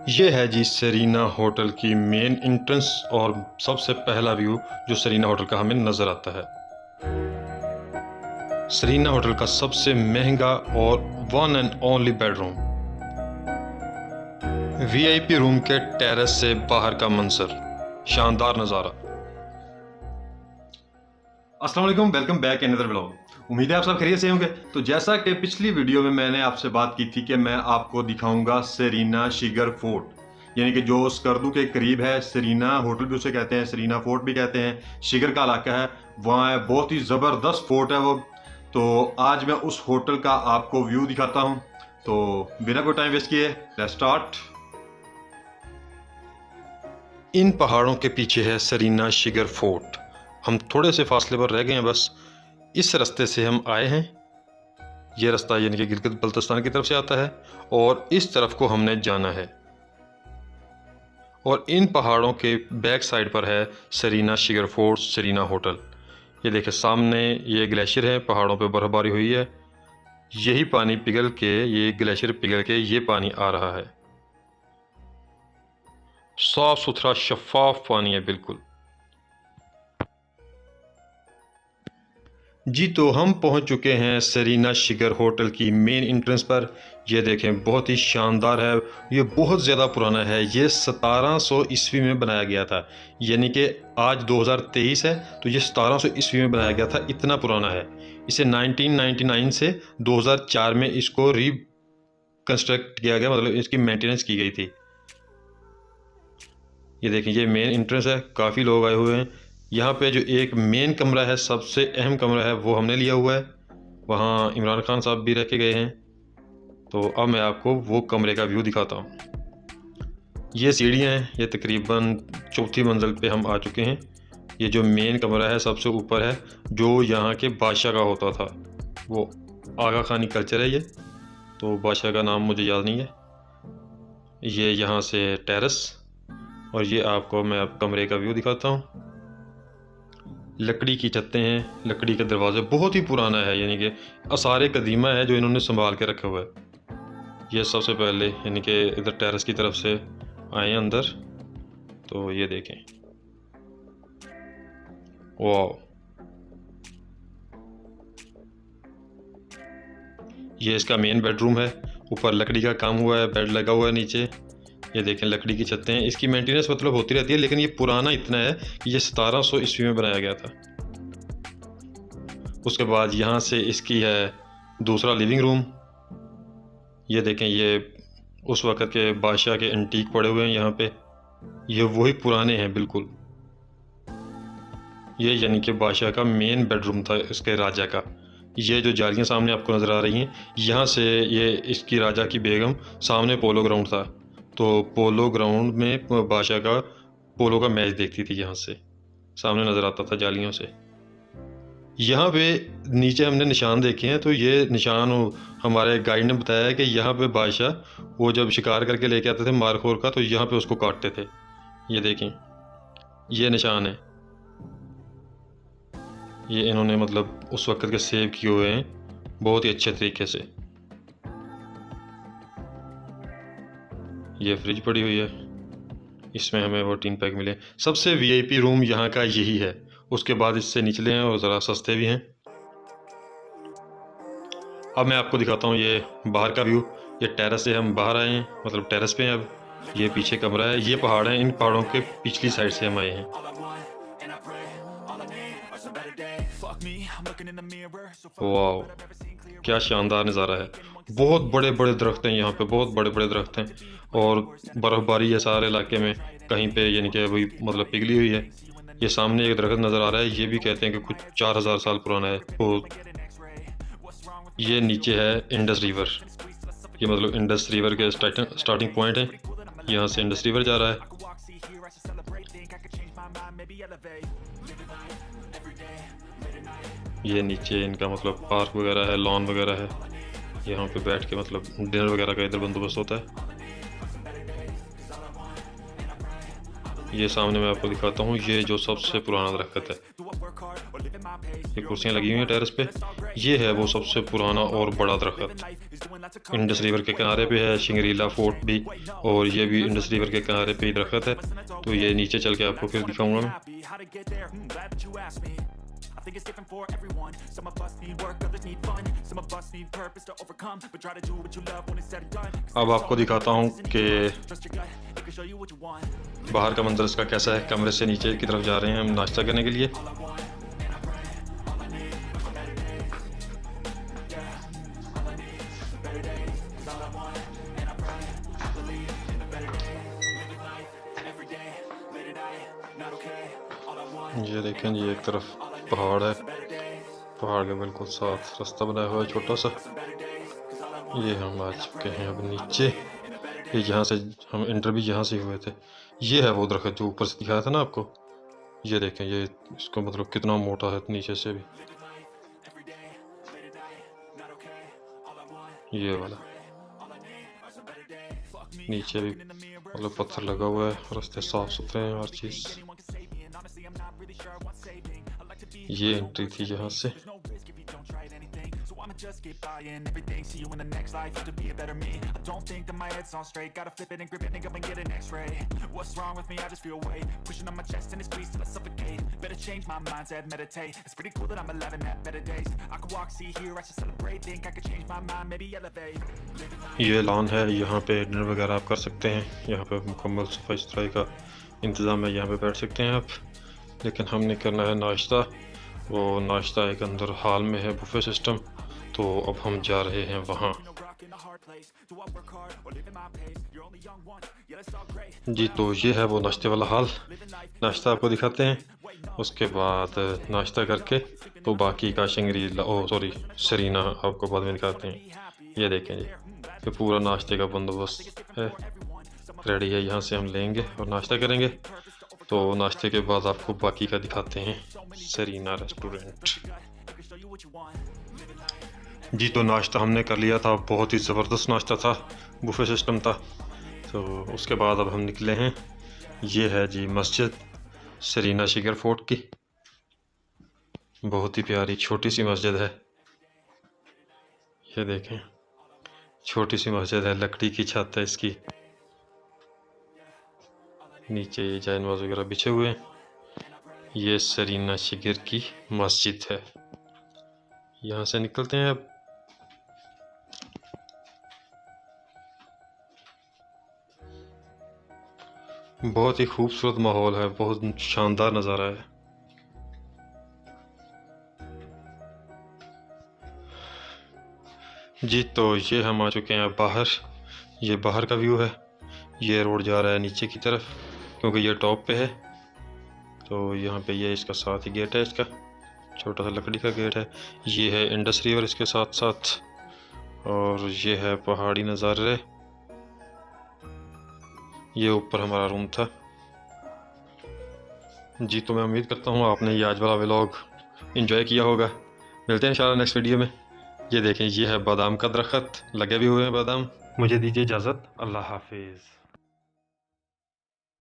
ये है जी Serena hotel की मेन एंट्रेंस और सबसे पहला व्यू जो सेरीना होटल का हमें नज़र आता है। सेरीना होटल का सबसे महंगा और one and only bedroom, VIP room के टेरेस से बाहर का मंजर, शानदार नज़ारा। अस्सलाम वालेकुम, वेलकम बैक अनदर व्लॉग। उम्मीद है आप सब खैरियत से होंगे। तो जैसा कि पिछली वीडियो में मैंने आपसे बात की थी कि मैं आपको दिखाऊंगा सेरीना शिगर फोर्ट, यानी कि जो स्कर्दू के करीब है। सेरीना होटल भी उसे कहते हैं, सेरीना फोर्ट भी कहते हैं। शिगर का इलाका है, वहाँ बहुत ही ज़बरदस्त फोर्ट है वो। तो आज मैं उस होटल का आपको व्यू दिखाता हूँ। तो बिना कोई टाइम वेस्ट किए लेट्स स्टार्ट। इन पहाड़ों के पीछे है सेरीना शिगर फोर्ट। हम थोड़े से फासले पर रह गए हैं बस। इस रास्ते से हम आए हैं। ये रास्ता यानी कि गिलगित बल्तिस्तान की तरफ से आता है और इस तरफ को हमने जाना है। और इन पहाड़ों के बैक साइड पर है Serena Shigar fort, Serena hotel. ये देखें सामने ये ग्लेशियर है, पहाड़ों पे बर्फबारी हुई है। यही पानी पिघल के, ये ग्लेशियर पिघल के ये पानी आ रहा है। साफ सुथरा शफाफ पानी है बिल्कुल। जी तो हम पहुंच चुके हैं सेरीना शिगर होटल की मेन एंट्रेंस पर। ये देखें बहुत ही शानदार है। ये बहुत ज़्यादा पुराना है। ये 1700 ईस्वी में बनाया गया था, यानी कि आज 2023 है तो ये 1700 ईस्वी में बनाया गया था। इतना पुराना है। इसे 1999 से 2004 में इसको रिकंस्ट्रक्ट किया गया, मतलब इसकी मेंटेनेंस की गई थी। ये देखें ये मेन एंट्रेंस है, काफ़ी लोग आए हुए हैं। यहाँ पे जो एक मेन कमरा है, सबसे अहम कमरा है, वो हमने लिया हुआ है। वहाँ इमरान खान साहब भी रह के गए हैं। तो अब मैं आपको वो कमरे का व्यू दिखाता हूँ। ये सीढ़ियाँ हैं, ये तकरीबन चौथी मंजिल पे हम आ चुके हैं। ये जो मेन कमरा है सबसे ऊपर है, जो यहाँ के बादशाह का होता था। वो आगा खानी कल्चर है ये, तो बादशाह का नाम मुझे याद नहीं है। ये यहाँ से टेरेस, और ये आपको मैं अब कमरे का व्यू दिखाता हूँ। लकड़ी की छतें हैं, लकड़ी के दरवाजे, बहुत ही पुराना है, यानी कि आसार कदीमा है जो इन्होंने संभाल के रखा हुआ है। ये सबसे पहले यानी कि इधर टेरेस की तरफ से आए अंदर, तो ये देखें, वाह। ये इसका मेन बेडरूम है। ऊपर लकड़ी का काम हुआ है, बेड लगा हुआ है नीचे। ये देखें लकड़ी की छतें हैं। इसकी मेंटेनेंस मतलब होती रहती है, लेकिन ये पुराना इतना है कि ये 1700 ईस्वी में बनाया गया था। उसके बाद यहाँ से इसकी है दूसरा लिविंग रूम। ये देखें ये उस वक़्त के बादशाह के एंटीक पड़े हुए हैं यहाँ पे। ये वही पुराने हैं बिल्कुल। ये यानी कि बादशाह का मेन बेडरूम था, इसके राजा का। ये जो जालियाँ सामने आपको नज़र आ रही हैं, यहाँ से ये इसकी राजा की बेगम, सामने पोलो ग्राउंड था, तो पोलो ग्राउंड में बादशाह का पोलो का मैच देखती थी। यहाँ से सामने नज़र आता था जालियों से। यहाँ पे नीचे हमने निशान देखे हैं, तो ये निशान हमारे गाइड ने बताया है कि यहाँ पे बादशाह वो जब शिकार करके लेके आते थे मारखोर का, तो यहाँ पे उसको काटते थे। ये देखें ये निशान है, ये इन्होंने मतलब उस वक्त के सेव किए हुए हैं बहुत ही अच्छे तरीके से। ये फ्रिज पड़ी हुई है, इसमें हमें वो 3 पैक मिले। सबसे वीआईपी रूम यहाँ का यही है। उसके बाद इससे निचले हैं और ज़रा सस्ते भी हैं। अब मैं आपको दिखाता हूँ ये बाहर का व्यू। ये टेरेस से हम बाहर आए हैं, मतलब टेरेस पे हैं अब। ये पीछे कमरा है, ये पहाड़ हैं, इन पहाड़ों के पिछली साइड से हम आए हैं। वाह क्या शानदार नज़ारा है। बहुत बड़े बड़े दरख्त हैं यहाँ पे, बहुत बड़े बड़े दरख्त हैं, और बर्फ़बारी है सारे इलाके में, कहीं पे यानी कि वही मतलब पिघली हुई है। ये सामने एक दरख्त नज़र आ रहा है, ये भी कहते हैं कि कुछ 4000 साल पुराना है वो। ये नीचे है इंडस रिवर, ये मतलब इंडस रिवर के स्टार्टिंग पॉइंट है। यहाँ से इंडस रिवर जा रहा है। ये नीचे इनका मतलब पार्क वगैरह है, लॉन वगैरह है। यहाँ पे बैठ के मतलब डिनर वगैरह का इधर बंदोबस्त होता है। ये सामने मैं आपको दिखाता हूँ, ये जो सबसे पुराना दरख्त है, ये कुर्सियाँ लगी हुई हैं टेरेस पे। ये है वो सबसे पुराना और बड़ा दरख्त। इंडस रिवर के किनारे पे है शिंगरीला फोर्ट भी, और ये भी इंडस रिवर के किनारे पे ही दरख्त है। तो ये नीचे चल के आपको फिर दिखाऊंगा मैं। I think it's different for everyone. Some of us need work, others need fun. Some of us need purpose to overcome. But try to do what you love when it's said and done. अब आपको दिखाता हूँ कि बाहर का मंजर इसका कैसा है। कमरे से नीचे की तरफ जा रहे हैं हम नाश्ता करने के लिए। ये देखें जी, एक तरफ पहाड़ है, पहाड़ के बिल्कुल साथ रास्ता बनाया हुआ है छोटा सा। ये हम आ चुके हैं अब नीचे। ये जहाँ से हम इंटर भी यहाँ से हुए थे। ये है वो दरख्त जो ऊपर से दिखाया था ना आपको। ये देखें, ये इसको मतलब कितना मोटा है नीचे से भी। ये वाला नीचे भी मतलब पत्थर लगा हुआ है, रास्ते साफ सुथरे हैं, हर चीज़। ये एंट्री थी यहाँ से। ये लॉन है, यहाँ पे डिनर वगैरह आप कर सकते हैं। यहाँ पे मुकम्मल सफाई सुथराई का इंतज़ाम है, यहाँ पे बैठ सकते हैं आप। लेकिन हमने करना है नाश्ता। वो नाश्ता एक अंदर हॉल में है, बुफे सिस्टम। तो अब हम जा रहे हैं वहाँ। जी, तो ये है वो नाश्ते वाला हॉल। नाश्ता आपको दिखाते हैं। उसके बाद नाश्ता करके तो बाकी का सरीना आपको बाद में दिखाते हैं। ये देखें जी, ये पूरा नाश्ते का बंदोबस्त है, रेडी है। यहाँ से हम लेंगे और नाश्ता करेंगे। तो नाश्ते के बाद आपको बाकी का दिखाते हैं, सरीना रेस्टोरेंट। जी, तो नाश्ता हमने कर लिया था, बहुत ही ज़बरदस्त नाश्ता था, बुफे सिस्टम था। तो उसके बाद अब हम निकले हैं। ये है जी मस्जिद सेरीना शिगर फोर्ट की। बहुत ही प्यारी छोटी सी मस्जिद है। ये देखें, छोटी सी मस्जिद है, लकड़ी की छत है इसकी। नीचे ये जाय नमाज वगैरह बिछे हुए हैं। ये सेरीना शिगर की मस्जिद है। यहाँ से निकलते हैं अब। बहुत ही खूबसूरत माहौल है, बहुत शानदार नज़ारा है। जी, तो ये हम आ चुके हैं बाहर। ये बाहर का व्यू है। ये रोड जा रहा है नीचे की तरफ, क्योंकि ये टॉप पे है। तो यहाँ पे ये इसका साथ ही गेट है, इसका छोटा सा लकड़ी का गेट है। ये है इंडस रिवर इसके साथ साथ, और ये है पहाड़ी नज़ारे। ये ऊपर हमारा रूम था। जी, तो मैं उम्मीद करता हूँ आपने ये आज वाला व्लॉग एंजॉय किया होगा। मिलते हैं इंशाल्लाह नेक्स्ट वीडियो में। ये देखें, ये है बादाम का दरख्त, लगे भी हुए हैं बादाम। मुझे दीजिए इजाज़त, अल्लाह हाफिज़।